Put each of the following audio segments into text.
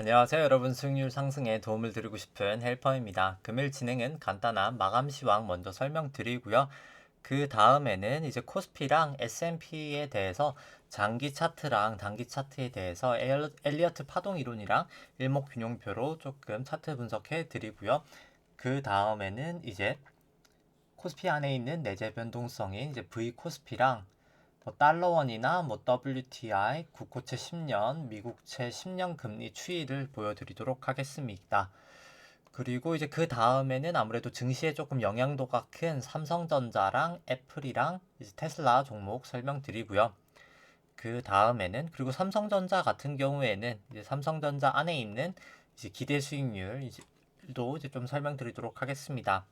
안녕하세요 여러분, 수익률 상승에 도움을 드리고 싶은 헬퍼입니다. 금일 진행은 간단한 마감 시황 먼저 설명드리고요. 그 다음에는 이제 코스피랑 S&P에 대해서 장기 차트랑 단기 차트에 대해서 엘리어트 파동 이론이랑 일목균형표로 조금 차트 분석해 드리고요. 그 다음에는 이제 코스피 안에 있는 내재 변동성인 이제 V 코스피랑 뭐 달러원이나 뭐 WTI, 국고채 10년, 미국채 10년 금리 추이를 보여드리도록 하겠습니다. 그리고 이제 그 다음에는 아무래도 증시에 조금 영향도가 큰 삼성전자랑 애플이랑 이제 테슬라 종목 설명드리고요. 그 다음에는 그리고 삼성전자 같은 경우에는 이제 삼성전자 안에 있는 이제 기대 수익률도 이제 좀 설명드리도록 하겠습니다.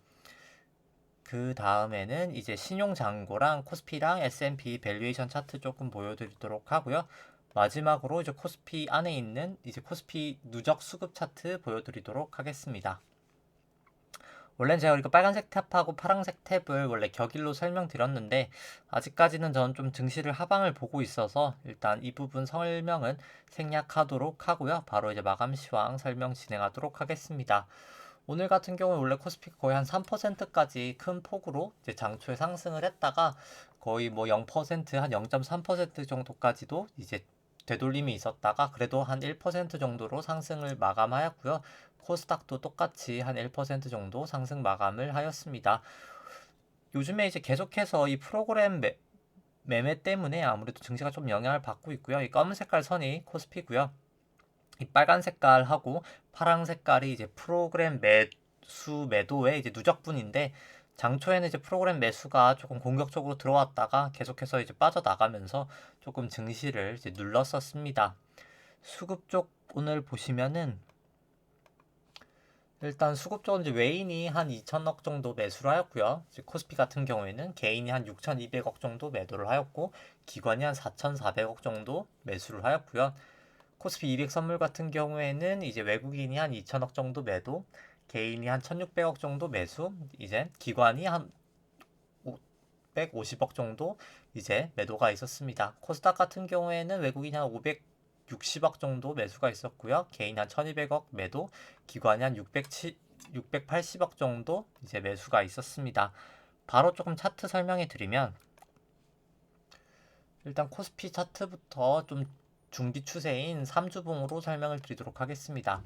그 다음에는 이제 신용잔고랑 코스피랑 S&P 밸류에이션 차트 조금 보여드리도록 하고요. 마지막으로 이제 코스피 안에 있는 이제 코스피 누적 수급 차트 보여드리도록 하겠습니다. 원래는 제가 이거 빨간색 탭하고 파란색 탭을 원래 격일로 설명드렸는데 아직까지는 저는 좀 증시를 하방을 보고 있어서 일단 이 부분 설명은 생략하도록 하고요. 바로 이제 마감 시황 설명 진행하도록 하겠습니다. 오늘 같은 경우는 원래 코스피가 거의 한 3%까지 큰 폭으로 이제 장초에 상승을 했다가 거의 뭐 0%, 한 0.3% 정도까지도 이제 되돌림이 있었다가 그래도 한 1% 정도로 상승을 마감하였고요. 코스닥도 똑같이 한 1% 정도 상승 마감을 하였습니다. 요즘에 이제 계속해서 이 프로그램 매매 때문에 아무래도 증시가 좀 영향을 받고 있고요. 이 검은 색깔 선이 코스피고요. 이 빨간 색깔하고 파랑 색깔이 이제 프로그램 매수 매도의 이제 누적분인데 장초에는 이제 프로그램 매수가 조금 공격적으로 들어왔다가 계속해서 이제 빠져나가면서 조금 증시를 이제 눌렀었습니다. 수급 쪽 오늘 보시면은 일단 수급 쪽은 이제 외인이 한 2천억 정도 매수를 하였고요. 이제 코스피 같은 경우에는 개인이 한 6,200억 정도 매도를 하였고 기관이 한 4,400억 정도 매수를 하였고요. 코스피 200 선물 같은 경우에는 이제 외국인이 한 2천억 정도 매도, 개인이 한 1,600억 정도 매수, 이제 기관이 한 550억 정도 이제 매도가 있었습니다. 코스닥 같은 경우에는 외국인이 한 560억 정도 매수가 있었고요. 개인 한 1,200억 매도, 기관이 한 680억 정도 이제 매수가 있었습니다. 바로 조금 차트 설명해 드리면 일단 코스피 차트부터 좀 중기 추세인 3주봉으로 설명을 드리도록 하겠습니다.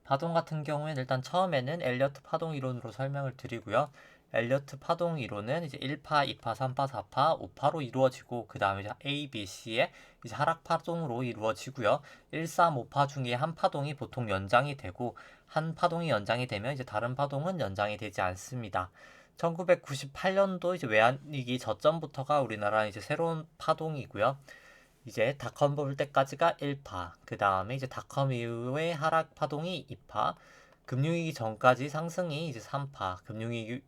파동 같은 경우에는 일단 처음에는 엘리어트 파동 이론으로 설명을 드리고요. 엘리어트 파동 이론은 이제 1파, 2파, 3파, 4파, 5파로 이루어지고 그 다음에 A, B, C의 이제 하락 파동으로 이루어지고요. 1, 3, 5파 중에 한 파동이 보통 연장이 되고 한 파동이 연장이 되면 이제 다른 파동은 연장이 되지 않습니다. 1998년도 이제 외환위기 저점부터가 우리나라 이제 새로운 파동이고요. 이제 닷컴 볼 때까지가 1파, 그 다음에 이제 닷컴 이후의 하락 파동이 2파, 금융위기 전까지 상승이 이제 3파, 금융위기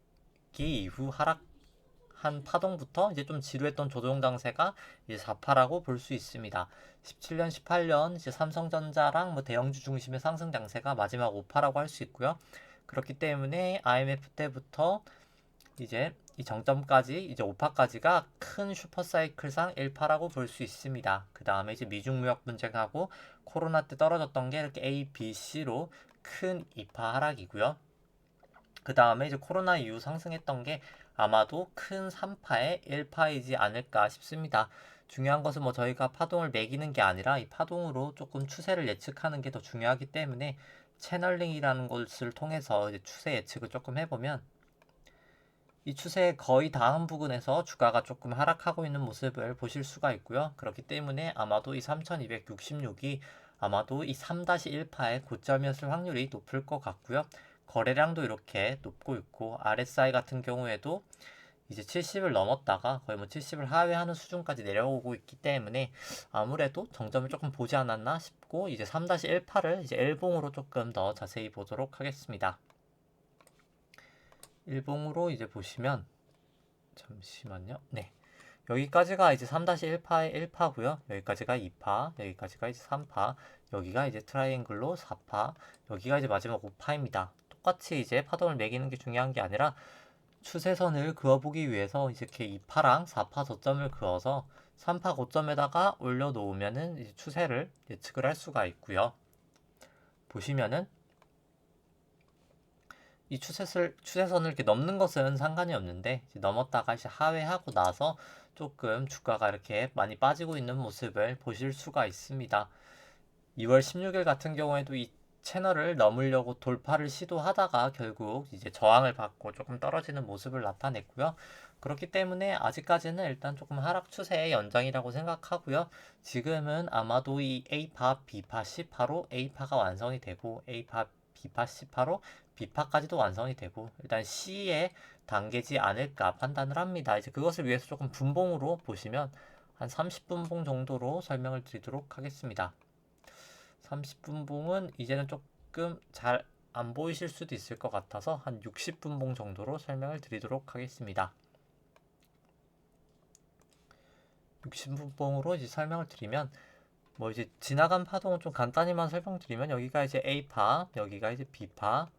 이후 하락한 파동부터 이제 좀 지루했던 조정장세가 이제 4파라고 볼 수 있습니다. 17년, 18년 이제 삼성전자랑 뭐 대형주 중심의 상승 장세가 마지막 5파라고 할 수 있고요. 그렇기 때문에 IMF 때부터 이제 이 정점까지 이제 5파까지가 큰 슈퍼사이클상 1파라고 볼 수 있습니다. 그 다음에 이제 미중 무역 분쟁하고 코로나 때 떨어졌던 게 이렇게 A, B, C로 큰 2파 하락이고요. 그 다음에 이제 코로나 이후 상승했던 게 아마도 큰 3파의 1파이지 않을까 싶습니다. 중요한 것은 뭐 저희가 파동을 매기는 게 아니라 이 파동으로 조금 추세를 예측하는 게 더 중요하기 때문에 채널링이라는 것을 통해서 이제 추세 예측을 조금 해보면 이 추세의 거의 다음 부근에서 주가가 조금 하락하고 있는 모습을 보실 수가 있고요. 그렇기 때문에 아마도 이 3266이 아마도 이 3-1파의 고점이었을 확률이 높을 것 같고요. 거래량도 이렇게 높고 있고 RSI 같은 경우에도 이제 70을 넘었다가 거의 뭐 70을 하회하는 수준까지 내려오고 있기 때문에 아무래도 정점을 조금 보지 않았나 싶고 이제 3-1파를 이제 L봉으로 조금 더 자세히 보도록 하겠습니다. 일봉으로 이제 보시면 잠시만요. 네. 여기까지가 이제 3-1파의 1파고요. 여기까지가 2파, 여기까지가 이제 3파, 여기가 이제 트라이앵글로 4파, 여기가 이제 마지막 5파입니다. 똑같이 이제 파동을 매기는 게 중요한 게 아니라 추세선을 그어보기 위해서 이렇게 2파랑 4파 저점을 그어서 3파 고점에다가 올려놓으면은 이제 추세를 예측을 할 수가 있고요. 보시면은 이 추세선을 이렇게 넘는 것은 상관이 없는데 이제 넘었다가 이제 하회하고 나서 조금 주가가 이렇게 많이 빠지고 있는 모습을 보실 수가 있습니다. 2월 16일 같은 경우에도 이 채널을 넘으려고 돌파를 시도하다가 결국 이제 저항을 받고 조금 떨어지는 모습을 나타냈고요. 그렇기 때문에 아직까지는 일단 조금 하락 추세의 연장이라고 생각하고요. 지금은 아마도 이 A파, B파, C파로 A파가 완성이 되고 A파, B파, C파로 B파까지도 완성이 되고 일단 C의 단계지 않을까 판단을 합니다. 이제 그것을 위해서 조금 분봉으로 보시면 한 30분봉 정도로 설명을 드리도록 하겠습니다. 30분봉은 이제는 조금 잘 안 보이실 수도 있을 것 같아서 한 60분봉 정도로 설명을 드리도록 하겠습니다. 60분봉으로 이제 설명을 드리면 뭐 이제 지나간 파동은 좀 간단히만 설명드리면 여기가 이제 A파, 여기가 이제 B파,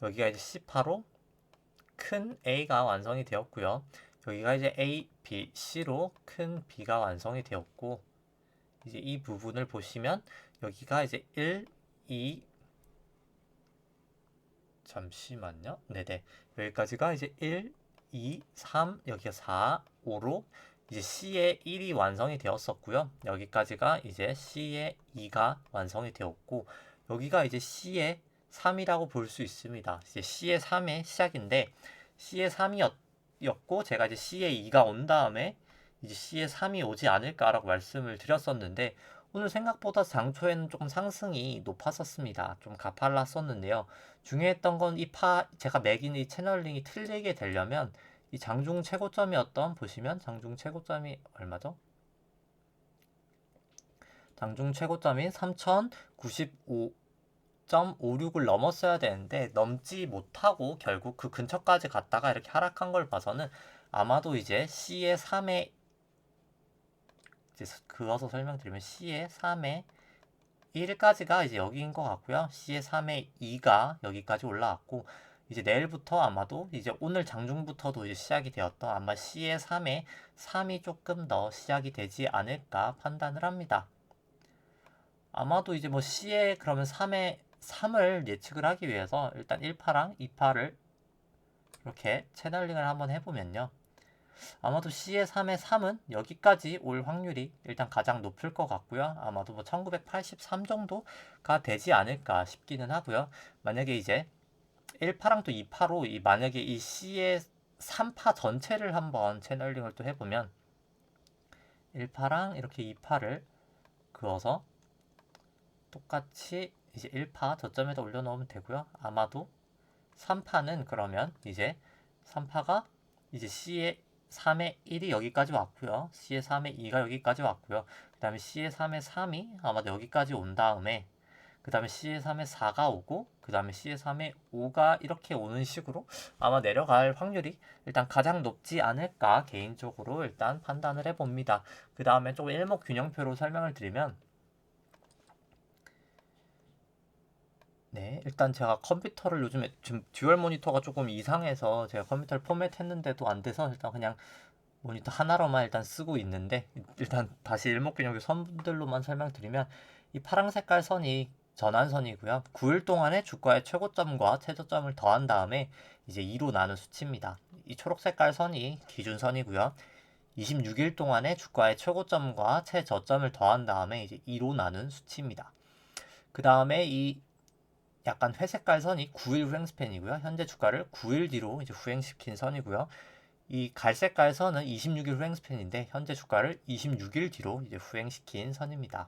여기가 이제 C파로 큰 A가 완성이 되었고요. 여기가 이제 A, B, C로 큰 B가 완성이 되었고 이제 이 부분을 보시면 여기가 이제 1, 2 잠시만요. 네네. 여기까지가 이제 1, 2, 3, 여기가 4, 5로 이제 C의 1이 완성이 되었었고요. 여기까지가 이제 C의 2가 완성이 되었고 여기가 이제 C의 3이라고 볼 수 있습니다. 이제 C의 3의 시작인데 C의 3이었고 제가 이제 C의 2가 온 다음에 이제 C의 3이 오지 않을까라고 말씀을 드렸었는데 오늘 생각보다 장초에는 조금 상승이 높았었습니다. 좀 가팔랐었는데요. 중요했던 건 제가 매긴 이 채널링이 틀리게 되려면 이 장중 최고점이었던 보시면 장중 최고점이 얼마죠? 장중 최고점인 3095.56을 넘었어야 되는데 넘지 못하고 결국 그 근처까지 갔다가 이렇게 하락한 걸 봐서는 아마도 이제 C의 3의 이제 그어서 설명드리면 C의 3의 1까지가 이제 여기인 것 같고요. C의 3의 2가 여기까지 올라왔고 이제 내일부터 아마도 이제 오늘 장중부터도 이제 시작이 되었던 아마 C의 3의 3이 조금 더 시작이 되지 않을까 판단을 합니다. 아마도 이제 뭐 C의 그러면 3의 3을 예측을 하기 위해서 일단 1파랑 2파를 이렇게 채널링을 한번 해보면요. 아마도 C의 3의 3은 여기까지 올 확률이 일단 가장 높을 것 같고요. 아마도 뭐 1983 정도가 되지 않을까 싶기는 하고요. 만약에 이제 1파랑 또 2파로 만약에 이 C의 3파 전체를 한번 채널링을 또 해보면 1파랑 이렇게 2파를 그어서 똑같이 이제 1파 저점에다 올려놓으면 되고요. 아마도 3파는 그러면 이제 3파가 이제 C의 3의 1이 여기까지 왔고요. C의 3의 2가 여기까지 왔고요. 그 다음에 C의 3의 3이 아마도 여기까지 온 다음에 그 다음에 C의 3의 4가 오고 그 다음에 C의 3의 5가 이렇게 오는 식으로 아마 내려갈 확률이 일단 가장 높지 않을까 개인적으로 일단 판단을 해봅니다. 그 다음에 좀 일목균형표로 설명을 드리면 네, 일단 제가 컴퓨터를 요즘에 지금 듀얼 모니터가 조금 이상해서 제가 컴퓨터를 포맷했는데도 안 돼서 일단 그냥 모니터 하나로만 일단 쓰고 있는데 일단 다시 일목균형표 선들로만 설명드리면 이 파란 색깔 선이 전환선이고요. 9일 동안의 주가의 최고점과 최저점을 더한 다음에 이제 2로 나눈 수치입니다. 이 초록 색깔 선이 기준선이고요. 26일 동안의 주가의 최고점과 최저점을 더한 다음에 이제 2로 나눈 수치입니다. 그 다음에 이 약간 회색깔 선이 9일 후행 스팬이고요. 현재 주가를 9일 뒤로 이제 후행시킨 선이고요. 이 갈색깔 선은 26일 후행 스팬인데 현재 주가를 26일 뒤로 이제 후행시킨 선입니다.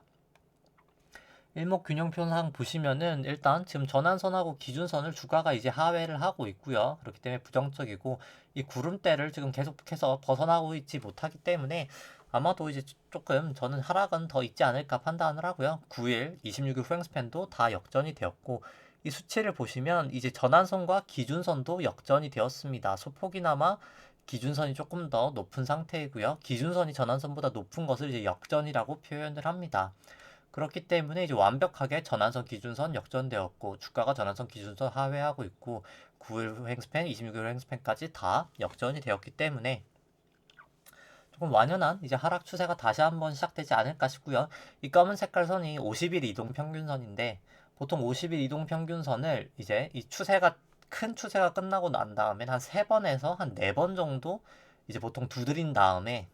일목균형표상 보시면은 일단 지금 전환선하고 기준선을 주가가 이제 하회를 하고 있고요. 그렇기 때문에 부정적이고 이 구름대를 지금 계속해서 벗어나고 있지 못하기 때문에 아마도 이제 조금 저는 하락은 더 있지 않을까 판단을 하고요. 9일, 26일 후행 스팬도 다 역전이 되었고 이 수치를 보시면 이제 전환선과 기준선도 역전이 되었습니다. 소폭이나마 기준선이 조금 더 높은 상태이고요. 기준선이 전환선보다 높은 것을 이제 역전이라고 표현을 합니다. 그렇기 때문에 이제 완벽하게 전환선 기준선 역전되었고 주가가 전환선 기준선 하회하고 있고 9일 후행스팬, 26일 후행스팬까지 다 역전이 되었기 때문에 조금 완연한 이제 하락 추세가 다시 한번 시작되지 않을까 싶고요. 이 검은 색깔 선이 50일 이동 평균선인데 보통 50일 이동 평균선을 이제 이 추세가 큰 추세가 끝나고 난 다음엔 한 3번에서 한 4번 정도 이제 보통 두드린 다음에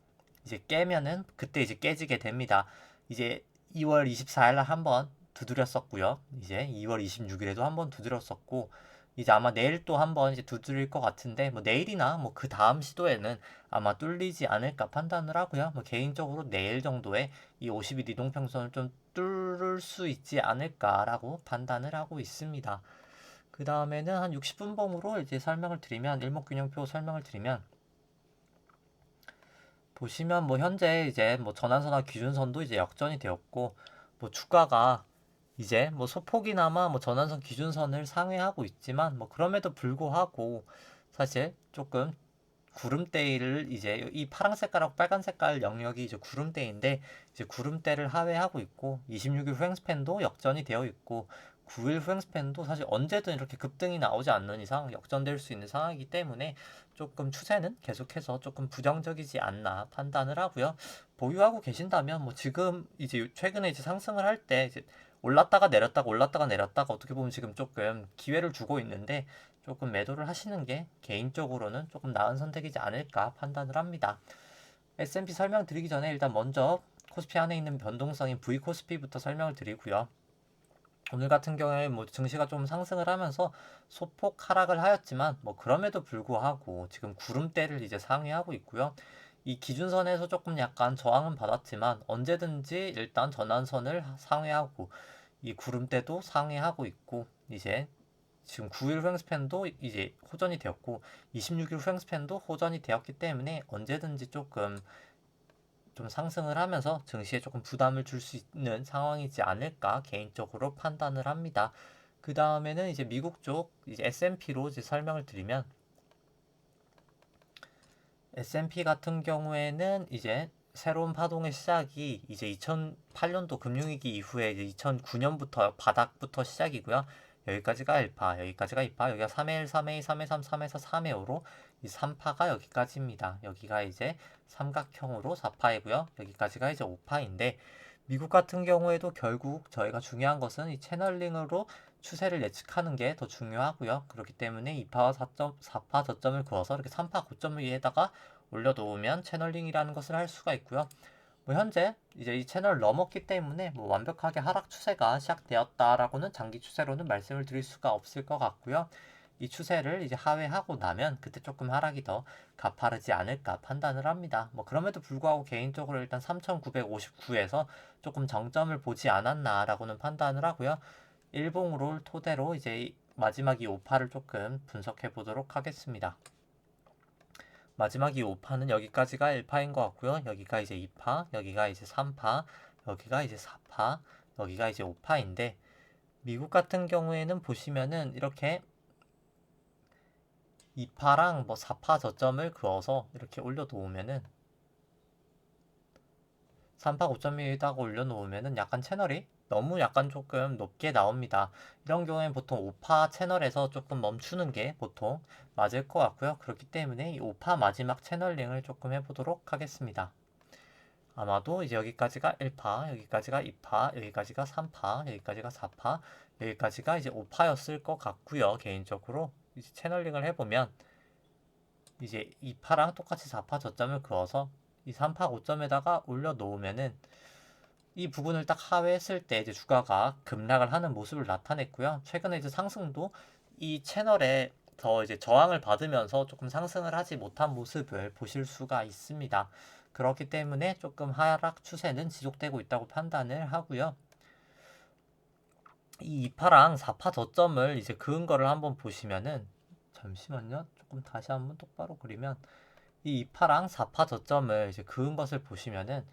이제 깨면은 그때 이제 깨지게 됩니다. 이제 2월 24일 날 한 번 두드렸었고요. 이제 2월 26일에도 한 번 두드렸었고 이제 아마 내일 또 한 번 이제 두드릴 것 같은데 뭐 내일이나 뭐 그 다음 시도에는 아마 뚫리지 않을까 판단을 하고요. 뭐 개인적으로 내일 정도에 이 50일 이동평선을 좀 뚫을 수 있지 않을까라고 판단을 하고 있습니다. 그 다음에는 한 60분 봉으로 이제 설명을 드리면 일목균형표 설명을 드리면 보시면 뭐 현재 이제 뭐 전환선과 기준선도 이제 역전이 되었고 뭐 주가가 이제 뭐 소폭이나마 뭐 전환선 기준선을 상회하고 있지만 뭐 그럼에도 불구하고 사실 조금 구름대를 이제 이 파란 색깔하고 빨간 색깔 영역이 이제 구름대인데 이제 구름대를 하회하고 있고 26일 후행 스팬도 역전이 되어 있고 9일 후행 스팬도 사실 언제든 이렇게 급등이 나오지 않는 이상 역전될 수 있는 상황이기 때문에 조금 추세는 계속해서 조금 부정적이지 않나 판단을 하고요. 보유하고 계신다면 뭐 지금 이제 최근에 이제 상승을 할 때 이제 올랐다가 내렸다가 올랐다가 내렸다가 어떻게 보면 지금 조금 기회를 주고 있는데 조금 매도를 하시는 게 개인적으로는 조금 나은 선택이지 않을까 판단을 합니다. S&P 설명드리기 전에 일단 먼저 코스피 안에 있는 변동성인 V 코스피부터 설명을 드리고요. 오늘 같은 경우에 뭐 증시가 좀 상승을 하면서 소폭 하락을 하였지만 뭐 그럼에도 불구하고 지금 구름대를 이제 상회하고 있고요. 이 기준선에서 조금 약간 저항은 받았지만 언제든지 일단 전환선을 상회하고 이 구름대도 상회하고 있고 이제 지금 9일 후행스팬도 이제 호전이 되었고 26일 후행스팬도 호전이 되었기 때문에 언제든지 조금 좀 상승을 하면서 증시에 조금 부담을 줄 수 있는 상황이지 않을까 개인적으로 판단을 합니다. 그 다음에는 이제 미국 쪽 이제 S&P로 이제 설명을 드리면 S&P 같은 경우에는 이제 새로운 파동의 시작이 이제 2008년도 금융위기 이후에 이제 2009년부터 바닥부터 시작이고요. 여기까지가 1파, 여기까지가 2파, 여기가 3회 1, 3회 2, 3회 3, 3에서 3회 5로 이 3파가 여기까지입니다. 여기가 이제 삼각형으로 4파이고요. 여기까지가 이제 5파인데 미국 같은 경우에도 결국 저희가 중요한 것은 이 채널링으로 추세를 예측하는 게 더 중요하고요. 그렇기 때문에 2파와 4파 저점을 그어서 이렇게 3파 고점 위에다가 올려놓으면 채널링이라는 것을 할 수가 있고요. 뭐 현재 이제 이 채널을 넘었기 때문에 뭐 완벽하게 하락 추세가 시작되었다라고는 장기 추세로는 말씀을 드릴 수가 없을 것 같고요. 이 추세를 이제 하회하고 나면 그때 조금 하락이 더 가파르지 않을까 판단을 합니다. 뭐 그럼에도 불구하고 개인적으로 일단 3,959에서 조금 정점을 보지 않았나라고는 판단을 하고요. 일봉으로 토대로 이제 마지막 이 5파를 조금 분석해 보도록 하겠습니다. 마지막 이 5파는 여기까지가 1파인 것 같고요. 여기가 이제 2파, 여기가 이제 3파, 여기가 이제 4파, 여기가 이제 5파인데 미국 같은 경우에는 보시면은 이렇게 2파랑 뭐 4파 저점을 그어서 이렇게 올려놓으면은 3파 고점 위에다가 올려놓으면은 약간 채널이 너무 약간 조금 높게 나옵니다. 이런 경우엔 보통 5파 채널에서 조금 멈추는 게 보통 맞을 것 같고요. 그렇기 때문에 이 5파 마지막 채널링을 조금 해보도록 하겠습니다. 아마도 이제 여기까지가 1파, 여기까지가 2파, 여기까지가 3파, 여기까지가 4파, 여기까지가 이제 5파였을 것 같고요. 개인적으로 이제 채널링을 해보면 이제 2파랑 똑같이 4파 저점을 그어서 이 3파 고점에다가 올려놓으면은 이 부분을 딱 하회했을 때 이제 주가가 급락을 하는 모습을 나타냈고요. 최근에 이제 상승도 이 채널에 더 이제 저항을 받으면서 조금 상승을 하지 못한 모습을 보실 수가 있습니다. 그렇기 때문에 조금 하락 추세는 지속되고 있다고 판단을 하고요. 이 2파랑 4파 저점을 이제 그은 거를 한번 보시면은 잠시만요. 조금 다시 한번 똑바로 그리면 이 2파랑 4파 저점을 이제 그은 것을 보시면은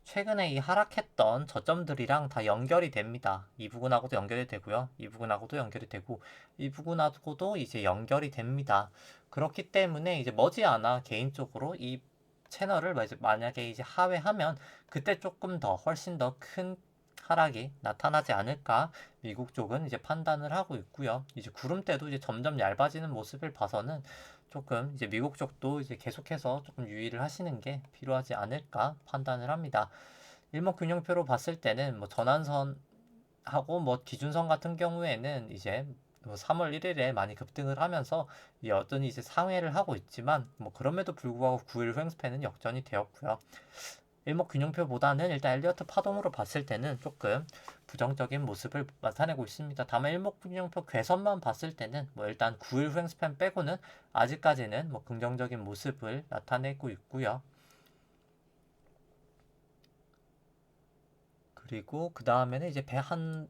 최근에 이 하락했던 저점들이랑 다 연결이 됩니다. 이 부분하고도 연결이 되고요. 이 부분하고도 연결이 되고 이 부분하고도 이제 연결이 됩니다. 그렇기 때문에 이제 머지않아 개인적으로 이 채널을 만약에 이제 하회하면 그때 조금 더 훨씬 더 큰 하락이 나타나지 않을까 미국 쪽은 이제 판단을 하고 있고요. 이제 구름대도 이제 점점 얇아지는 모습을 봐서는 조금 이제 미국 쪽도 이제 계속해서 조금 유의를 하시는 게 필요하지 않을까 판단을 합니다. 일목균형표로 봤을 때는 뭐 전환선 하고 뭐 기준선 같은 경우에는 이제 뭐 3월 1일에 많이 급등을 하면서 여전히 이제 상회를 하고 있지만 뭐 그럼에도 불구하고 9일 후행스팬은 역전이 되었고요. 일목균형표보다는 일단 엘리어트 파동으로 봤을 때는 조금 부정적인 모습을 나타내고 있습니다. 다만 일목균형표 괴선만 봤을 때는 뭐 일단 9일 후행스팬 빼고는 아직까지는 뭐 긍정적인 모습을 나타내고 있고요. 그리고 그 다음에는 이제 배 한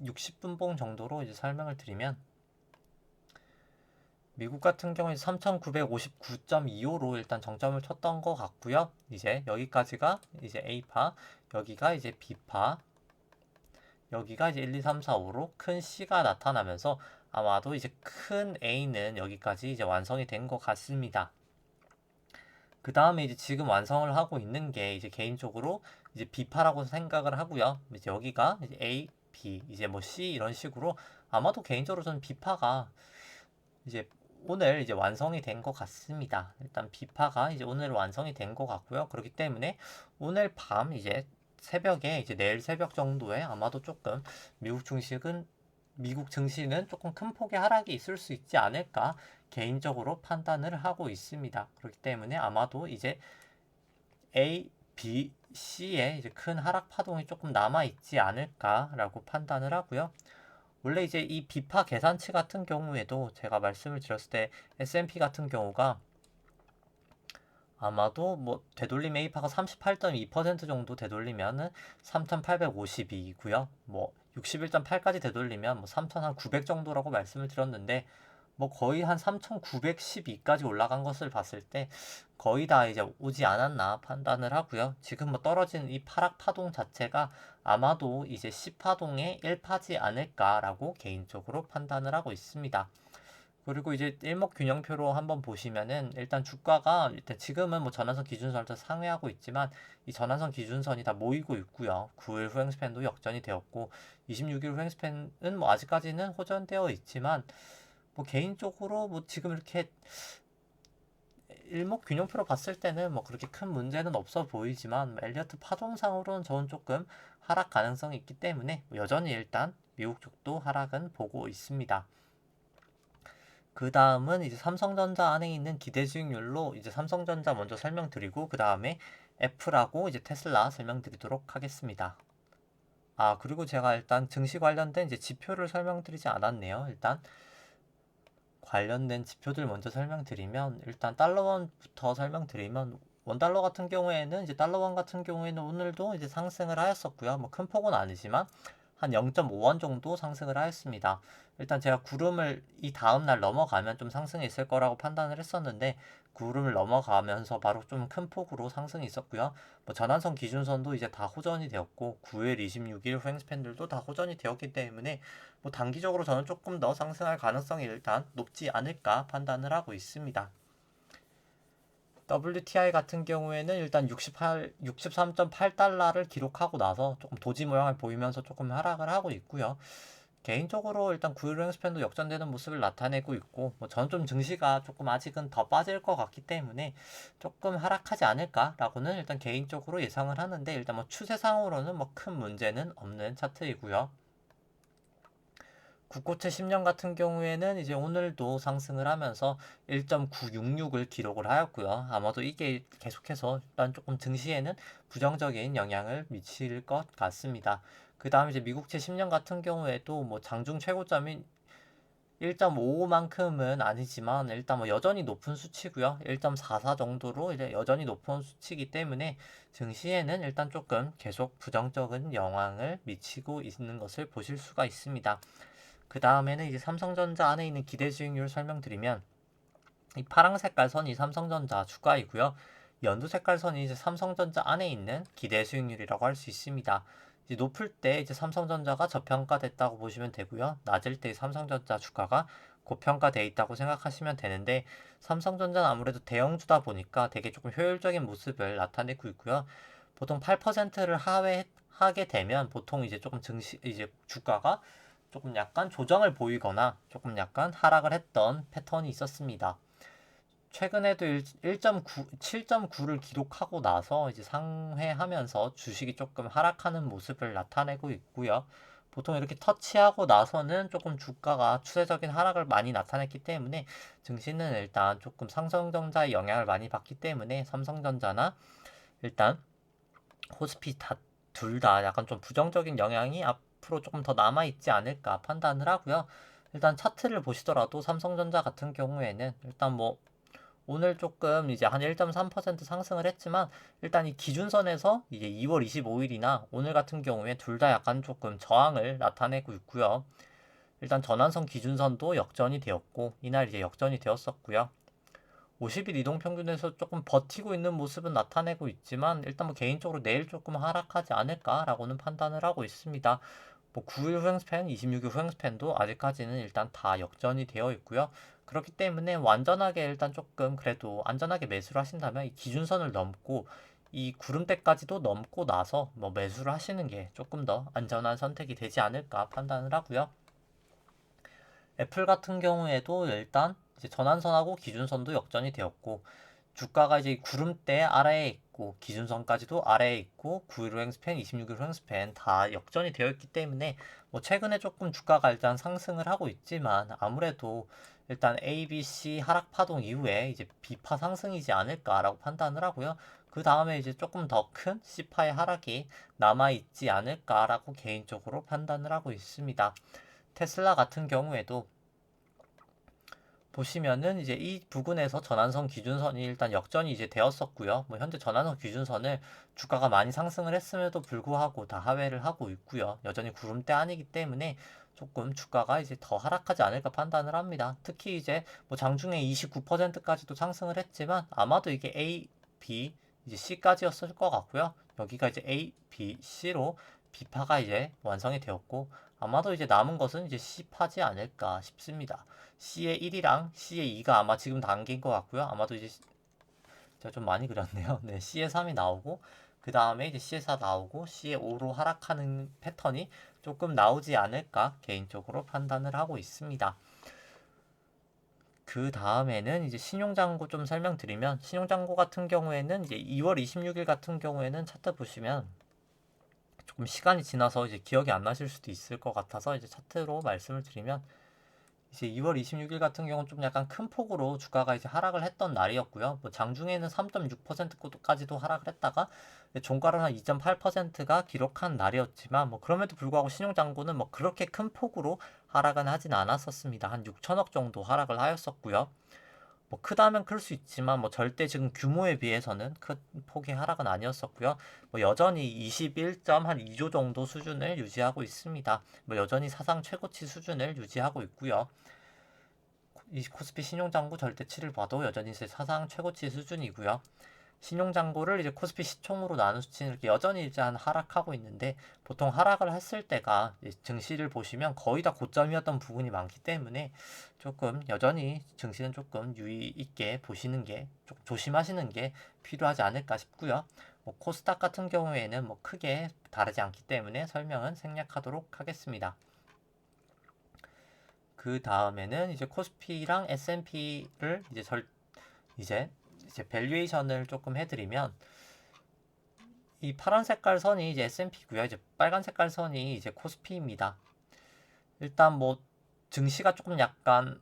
60분봉 정도로 이제 설명을 드리면 미국 같은 경우에 3,959.25로 일단 정점을 쳤던 것 같고요. 이제 여기까지가 이제 A파, 여기가 이제 B파, 여기가 이제 1, 2, 3, 4, 5로 큰 C가 나타나면서 아마도 이제 큰 A는 여기까지 이제 완성이 된 것 같습니다. 그 다음에 이제 지금 완성을 하고 있는 게 이제 개인적으로 이제 B파라고 생각을 하고요. 이제 여기가 이제 A, B, 이제 뭐 C 이런 식으로 아마도 개인적으로 저는 B파가 이제 오늘 이제 완성이 된 것 같습니다. 일단 B파가 이제 오늘 완성이 된 것 같고요. 그렇기 때문에 오늘 밤 이제 새벽에 이제 내일 새벽 정도에 아마도 조금 미국 증시는 조금 큰 폭의 하락이 있을 수 있지 않을까 개인적으로 판단을 하고 있습니다. 그렇기 때문에 아마도 이제 A, B, C에 이제 큰 하락 파동이 조금 남아 있지 않을까라고 판단을 하고요. 원래 이제 이 비파 계산치 같은 경우에도 제가 말씀을 드렸을 때 S&P 같은 경우가 아마도 뭐 되돌림 A파가 38.2% 정도 되돌리면은 3,852이고요. 뭐 61.8까지 되돌리면 뭐 3,900 정도라고 말씀을 드렸는데 뭐 거의 한 3,912까지 올라간 것을 봤을 때 거의 다 이제 오지 않았나 판단을 하고요. 지금 뭐 떨어진 이 파락 파동 자체가 아마도 이제 10파동의 1파지 않을까라고 개인적으로 판단을 하고 있습니다. 그리고 이제 일목균형표로 한번 보시면은 일단 주가가 일단 지금은 뭐 전환선 기준선을 상회하고 있지만 이 전환선 기준선이 다 모이고 있고요. 9일 후행스팬도 역전이 되었고 26일 후행스팬은 뭐 아직까지는 호전되어 있지만 뭐 개인적으로 뭐 지금 이렇게 일목균형표로 봤을 때는 뭐 그렇게 큰 문제는 없어 보이지만 엘리어트 파동상으로는 저는 조금 하락 가능성이 있기 때문에 여전히 일단 미국 쪽도 하락은 보고 있습니다. 그 다음은 이제 삼성전자 안에 있는 기대 수익률로 이제 삼성전자 먼저 설명드리고 그 다음에 애플하고 이제 테슬라 설명드리도록 하겠습니다. 아, 그리고 제가 일단 증시 관련된 이제 지표를 설명드리지 않았네요. 일단 관련된 지표들 먼저 설명드리면 일단 달러원부터 설명드리면 원달러 같은 경우에는 이제 달러원 같은 경우에는 오늘도 이제 상승을 하였었고요. 뭐 큰 폭은 아니지만 한 0.5원 정도 상승을 하였습니다. 일단 제가 구름을 이 다음날 넘어가면 좀 상승이 있을 거라고 판단을 했었는데 구름을 넘어가면서 바로 좀 큰 폭으로 상승이 있었고요. 뭐 전환선 기준선도 이제 다 호전이 되었고 9일, 26일 후행스팬들도 다 호전이 되었기 때문에 뭐 단기적으로 저는 조금 더 상승할 가능성이 일단 높지 않을까 판단을 하고 있습니다. WTI 같은 경우에는 일단 63.8달러를 기록하고 나서 조금 도지 모양을 보이면서 조금 하락을 하고 있고요. 개인적으로 일단 9일 횡스팬도 역전되는 모습을 나타내고 있고 뭐 저는 좀 증시가 조금 아직은 더 빠질 것 같기 때문에 조금 하락하지 않을까라고는 일단 개인적으로 예상을 하는데 일단 뭐 추세상으로는 뭐 큰 문제는 없는 차트이고요. 국고채 10년 같은 경우에는 이제 오늘도 상승을 하면서 1.966을 기록을 하였고요. 아마도 이게 계속해서 일단 조금 증시에는 부정적인 영향을 미칠 것 같습니다. 그 다음 이제 미국채 10년 같은 경우에도 뭐 장중 최고점인 1.55만큼은 아니지만 일단 뭐 여전히 높은 수치고요. 1.44 정도로 이제 여전히 높은 수치이기 때문에 증시에는 일단 조금 계속 부정적인 영향을 미치고 있는 것을 보실 수가 있습니다. 그 다음에는 이제 삼성전자 안에 있는 기대 수익률 설명드리면 이 파랑 색깔 선이 삼성전자 주가이고요. 연두 색깔 선이 이제 삼성전자 안에 있는 기대 수익률이라고 할 수 있습니다. 이제 높을 때 이제 삼성전자가 저평가됐다고 보시면 되고요. 낮을 때 삼성전자 주가가 고평가돼 있다고 생각하시면 되는데 삼성전자는 아무래도 대형주다 보니까 되게 조금 효율적인 모습을 나타내고 있고요. 보통 8%를 하게 되면 보통 이제 조금 이제 주가가 조금 약간 조정을 보이거나 조금 약간 하락을 했던 패턴이 있었습니다. 최근에도 1.9, 7.9를 기록하고 나서 이제 상회하면서 주식이 조금 하락하는 모습을 나타내고 있고요. 보통 이렇게 터치하고 나서는 조금 주가가 추세적인 하락을 많이 나타냈기 때문에 증시는 일단 조금 상승전자의 영향을 많이 받기 때문에 삼성전자나 일단 코스피 둘 다 약간 좀 부정적인 영향이 앞으로 조금 더 남아있지 않을까 판단을 하고요. 일단 차트를 보시더라도 삼성전자 같은 경우에는 일단 뭐 오늘 조금 이제 한 1.3% 상승을 했지만 일단 이 기준선에서 이제 2월 25일이나 오늘 같은 경우에 둘 다 약간 조금 저항을 나타내고 있고요. 일단 전환선 기준선도 역전이 되었고 이날 이제 역전이 되었었고요. 50일 이동평균에서 조금 버티고 있는 모습은 나타내고 있지만 일단 뭐 개인적으로 내일 조금 하락하지 않을까라고는 판단을 하고 있습니다. 뭐 9일 후행스팬, 26일 후행스팬도 아직까지는 일단 다 역전이 되어 있고요. 그렇기 때문에 완전하게 일단 조금 그래도 안전하게 매수를 하신다면 이 기준선을 넘고 이 구름대까지도 넘고 나서 뭐 매수를 하시는 게 조금 더 안전한 선택이 되지 않을까 판단을 하고요. 애플 같은 경우에도 일단 이제 전환선하고 기준선도 역전이 되었고 주가가 이제 구름대 아래에 있고 기준선까지도 아래에 있고 9일 횡스팬, 26일 횡스팬 다 역전이 되어 있기 때문에 뭐 최근에 조금 주가가 일단 상승을 하고 있지만 아무래도 일단 A, B, C 하락 파동 이후에 이제 B파 상승이지 않을까라고 판단을 하고요. 그 다음에 이제 조금 더 큰 C파의 하락이 남아 있지 않을까라고 개인적으로 판단을 하고 있습니다. 테슬라 같은 경우에도 보시면은 이제 이 부근에서 전환선 기준선이 일단 역전이 이제 되었었고요. 뭐 현재 전환선 기준선을 주가가 많이 상승을 했음에도 불구하고 다 하회를 하고 있고요. 여전히 구름대 아니기 때문에 조금 주가가 이제 더 하락하지 않을까 판단을 합니다. 특히 이제 뭐 장중에 29%까지도 상승을 했지만 아마도 이게 A, B, 이제 C까지였을 것 같고요. 여기가 이제 A, B, C로 B파가 이제 완성이 되었고 아마도 이제 남은 것은 이제 C파지 않을까 싶습니다. C의 1이랑 C의 2가 아마 지금 담긴 것 같고요. 아마도 이제 제가 좀 많이 그렸네요. 네, C의 3이 나오고 그 다음에 이제 C의 4 나오고 C의 5로 하락하는 패턴이 조금 나오지 않을까 개인적으로 판단을 하고 있습니다. 그 다음에는 이제 신용잔고 좀 설명드리면 신용잔고 같은 경우에는 이제 2월 26일 같은 경우에는 차트 보시면 조금 시간이 지나서 이제 기억이 안 나실 수도 있을 것 같아서 이제 차트로 말씀을 드리면 이제 2월 26일 같은 경우는 좀 약간 큰 폭으로 주가가 이제 하락을 했던 날이었고요. 뭐 장중에는 3.6%까지도 하락을 했다가 종가를 한 2.8%가 기록한 날이었지만 뭐 그럼에도 불구하고 신용장고는 뭐 그렇게 큰 폭으로 하락은 하진 않았었습니다. 한 6천억 정도 하락을 하였었고요. 뭐 크다면 클 수 있지만 뭐 절대 지금 규모에 비해서는 큰 폭의 하락은 아니었었고요. 뭐 여전히 21.2조 정도 수준을 유지하고 있습니다. 뭐 여전히 사상 최고치 수준을 유지하고 있고요. 이 코스피 신용장고 절대치를 봐도 여전히 사상 최고치 수준이고요. 신용장고를 이제 코스피 시총으로 나눈 수치는 이렇게 여전히 이제 한 하락하고 있는데 보통 하락을 했을 때가 증시를 보시면 거의 다 고점이었던 부분이 많기 때문에 조금 여전히 증시는 조금 유의 있게 보시는 게 조금 조심하시는 게 필요하지 않을까 싶고요. 뭐 코스닥 같은 경우에는 뭐 크게 다르지 않기 때문에 설명은 생략하도록 하겠습니다. 그 다음에는 이제 코스피랑 S&P를 이제 밸류에이션을 조금 해드리면 이 파란 색깔 선이 이제 S&P고요. 이제 빨간 색깔 선이 이제 코스피입니다. 일단 뭐 증시가 조금 약간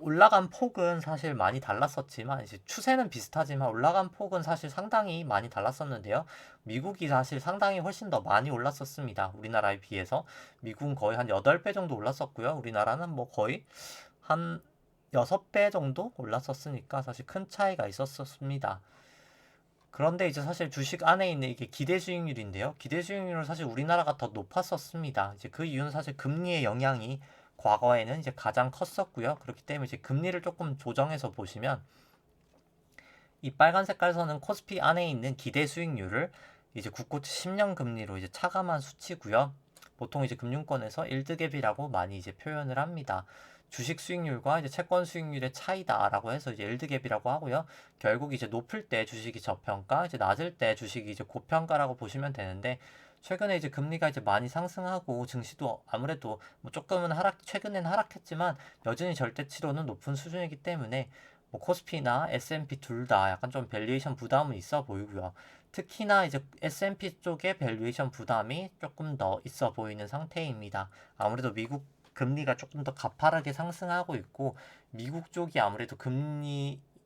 올라간 폭은 사실 많이 달랐었지만 이제 추세는 비슷하지만 올라간 폭은 사실 상당히 많이 달랐었는데요. 미국이 사실 상당히 훨씬 더 많이 올랐었습니다. 우리나라에 비해서 미국은 거의 한 8배 정도 올랐었고요. 우리나라는 뭐 거의 한 6배 정도 올랐었으니까 사실 큰 차이가 있었습니다. 그런데 이제 사실 주식 안에 있는 이게 기대 수익률인데요. 기대 수익률은 사실 우리나라가 더 높았었습니다. 이제 그 이유는 사실 금리의 영향이 과거에는 이제 가장 컸었고요. 그렇기 때문에 이제 금리를 조금 조정해서 보시면 이 빨간 색깔 선은 코스피 안에 있는 기대 수익률을 이제 국고채 10년 금리로 이제 차감한 수치고요. 보통 이제 금융권에서 일드갭이라고 많이 이제 표현을 합니다. 주식 수익률과 이제 채권 수익률의 차이다라고 해서 이제 일드갭이라고 하고요. 결국 이제 높을 때 주식이 저평가, 이제 낮을 때 주식이 이제 고평가라고 보시면 되는데 최근에 이제 금리가 이제 많이 상승하고 증시도 아무래도 뭐 조금은 최근엔 하락했지만 여전히 절대치로는 높은 수준이기 때문에 뭐 코스피나 S&P 둘 다 약간 좀 밸류에이션 부담은 있어 보이고요. 특히나 이제 S&P 쪽의 밸류에이션 부담이 조금 더 있어 보이는 상태입니다. 아무래도 미국 금리가 조금 더 가파르게 상승하고 있고 미국 쪽이 아무래도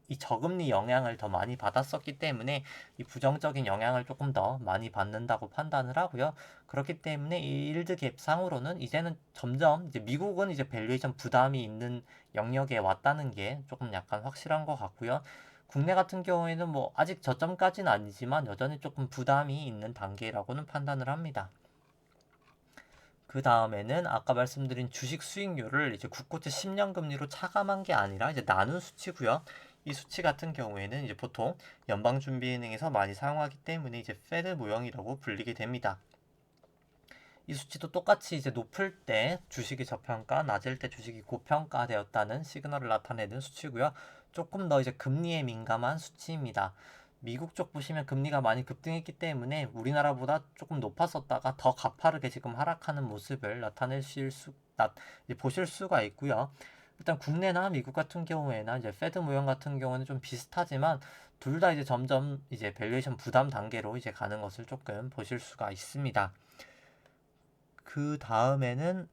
이 저금리 영향을 더 많이 받았었기 때문에 이 부정적인 영향을 조금 더 많이 받는다고 판단을 하고요. 그렇기 때문에 이 일드 갭 상으로는 이제는 점점 이제 미국은 이제 밸류에이션 부담이 있는 영역에 왔다는 게 조금 약간 확실한 것 같고요. 국내 같은 경우에는 뭐 아직 저점까지는 아니지만 여전히 조금 부담이 있는 단계라고는 판단을 합니다. 그 다음에는 아까 말씀드린 주식 수익률을 이제 국고채 10년 금리로 차감한 게 아니라 이제 나눈 수치고요. 이 수치 같은 경우에는 이제 보통 연방준비은행에서 많이 사용하기 때문에 이제 페드 모형이라고 불리게 됩니다. 이 수치도 똑같이 이제 높을 때 주식이 저평가, 낮을 때 주식이 고평가되었다는 시그널을 나타내는 수치고요. 조금 더 이제 금리에 민감한 수치입니다. 미국 쪽 보시면 금리가 많이 급등했기 때문에 우리나라보다 조금 높았었다가 더 가파르게 지금 하락하는 모습을 보실 수가 있고요. 일단 국내나 미국 같은 경우에나 이제 페드 모형 같은 경우는 좀 비슷하지만 둘 다 이제 점점 이제 밸류에이션 부담 단계로 이제 가는 것을 조금 보실 수가 있습니다. 그 다음에는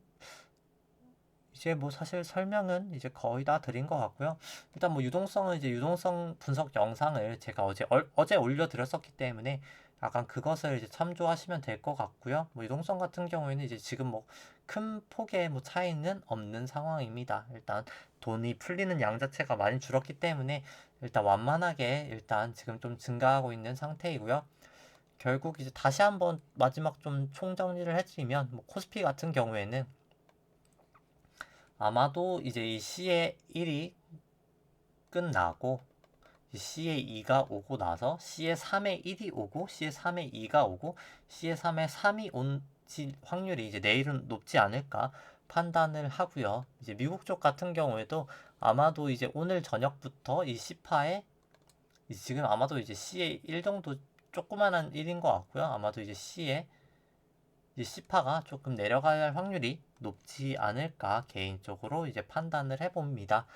이제 뭐 사실 설명은 이제 거의 다 드린 것 같고요. 일단 뭐 유동성은 이제 유동성 분석 영상을 제가 어제 올려드렸었기 때문에 약간 그것을 이제 참조하시면 될 것 같고요. 뭐 유동성 같은 경우에는 이제 지금 뭐 큰 폭의 뭐 차이는 없는 상황입니다. 일단 돈이 풀리는 양 자체가 많이 줄었기 때문에 일단 완만하게 일단 지금 좀 증가하고 있는 상태이고요. 결국 이제 다시 한번 마지막 좀 총정리를 해드리면 뭐 코스피 같은 경우에는 아마도 이제 이 C의 1이 끝나고 C의 2가 오고 나서 C의 3의 1이 오고 C의 3의 2가 오고 C의 3의 3이 온 확률이 이제 내일은 높지 않을까 판단을 하고요. 이제 미국 쪽 같은 경우에도 아마도 이제 오늘 저녁부터 이 C파에 지금 아마도 이제 C의 1 정도 조그만한 1인 것 같고요. 아마도 이제 C의 이제 C파가 조금 내려갈 확률이 높지 않을까 개인적으로 이제 판단을 해봅니다.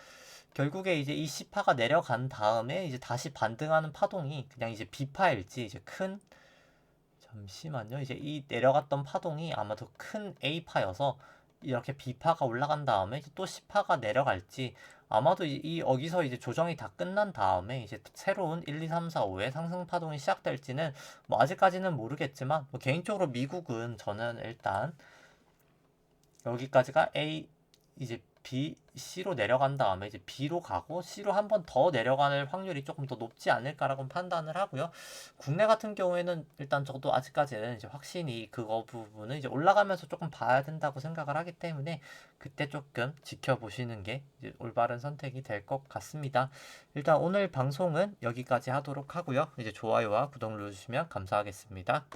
결국에 이제 이 C파가 내려간 다음에 이제 다시 반등하는 파동이 그냥 이제 B파일지 이제 잠시만요. 이제 이 내려갔던 파동이 아마도 큰 A파여서 이렇게 B파가 올라간 다음에 이제 또 C파가 내려갈지 아마도 여기서 이제 조정이 다 끝난 다음에 이제 새로운 1, 2, 3, 4, 5의 상승 파동이 시작될지는 뭐 아직까지는 모르겠지만 뭐 개인적으로 미국은 저는 일단 여기까지가 A 이제 B, C로 내려간 다음에 이제 B로 가고 C로 한 번 더 내려갈 확률이 조금 더 높지 않을까라고 판단을 하고요. 국내 같은 경우에는 일단 저도 아직까지는 이제 확신이 그거 부분은 이제 올라가면서 조금 봐야 된다고 생각을 하기 때문에 그때 조금 지켜보시는 게 이제 올바른 선택이 될 것 같습니다. 일단 오늘 방송은 여기까지 하도록 하고요. 이제 좋아요와 구독 눌러주시면 감사하겠습니다.